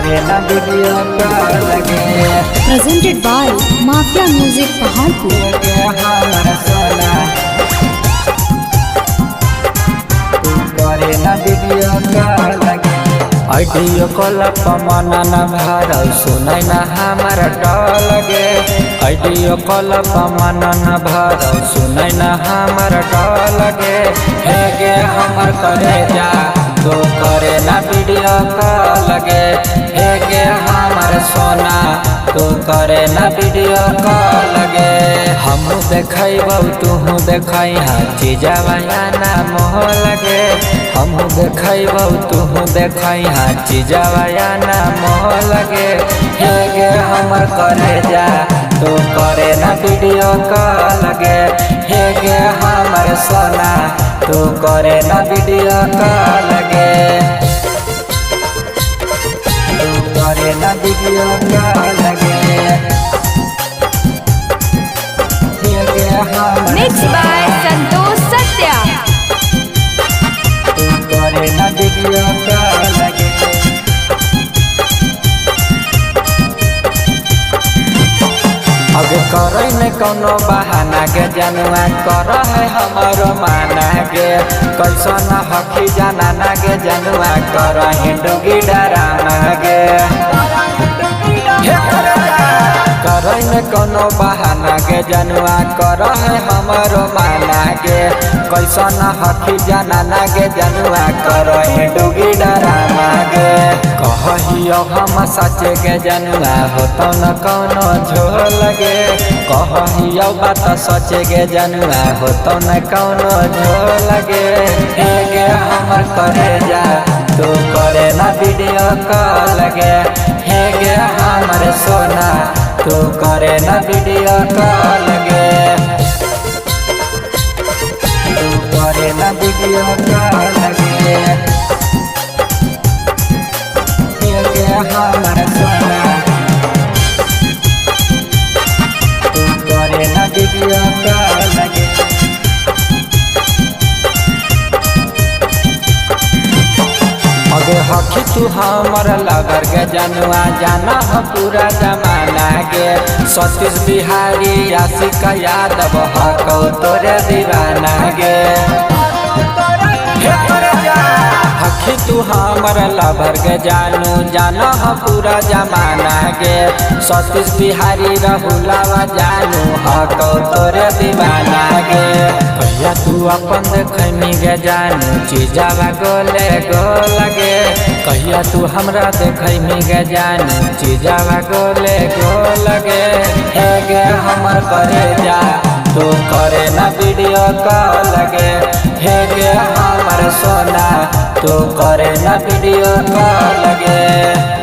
करे ना video call लगे। Presented by Mafia Music Pahalpur. हमारा सोना तू करे ना वीडियो कॉल लगे। ऑडियो कॉल पर मना न भरौ सुनाई ना हमारा डर लगे। ऑडियो कॉल पर मना न भरौ सुनाई ना हमारा डर लगे। हे गे हमर करे जा तो करे ना वीडियो कॉल लगे। हे गे हमर सोना तो करे ना वीडियो कॉल लगे। हम देखैबौ तू देखै हाँ चीजवा ना मोह लगे। हम देखैबौ तू देखै हाँ चीजवा ना मोह लगे। हे गे हमर करे जा तो करे ना वीडियो कॉल लगे। हे गे हमर सोना तो करे ना वीडियो कॉल लगे। तू करे ना वीडियो कॉल लगे। हे गे हमर Mixed by Santosh Satya. तू करे ना वीडियो कॉल लगे। अब करे न कोनो बहाना के जनुआ कर है हमारो माना गे। कैसन हकी जाना ना गे जनुआ कर हिंडुगी डराना गे। करे न कोनो बहाना के जनुआ कर है हमारो माना गे। कैसन हकी जाना ना गे जनुआ कर हिंडुगी डराना गे। कहियो हम सचे के जनुआ होतो न कोनो झोल लगे। कहियो बात सचे के जनुआ होतो न कोनो झोल लगे। हे गे हमर करे जा तो करे ना वीडियो कॉल लगे। हे गे हमर सोना तो करे ना वीडियो कॉल लगे। तू करे ना वीडियो कॉल लगे। हे गे हमर सोना तू करे ना वीडियो कॉल लगे। अगे हकी तू हमर लगर के जनुआ जाना ह पूरा जमाना गे। सतीश बिहारी आशिक यादव हकौ तोरे दीवाना गे। हकी तू हमर लवर के जानू जाना ह पूरा जमाना गे। सतीश बिहारी रहुलावा जानू हकौ तोरे दीवाना गे। कहिया तू अपन देखनी गे जानू चीजवा गोले गोल लगे। कहिया तू हमरा देखनी गे जानू चीजवा गोले गोल लगे। हे गे हमर करे जा तो करे ना वीडियो कॉल लगे। हे गे हमर सोना तो करे ना वीडियो कॉल लगे।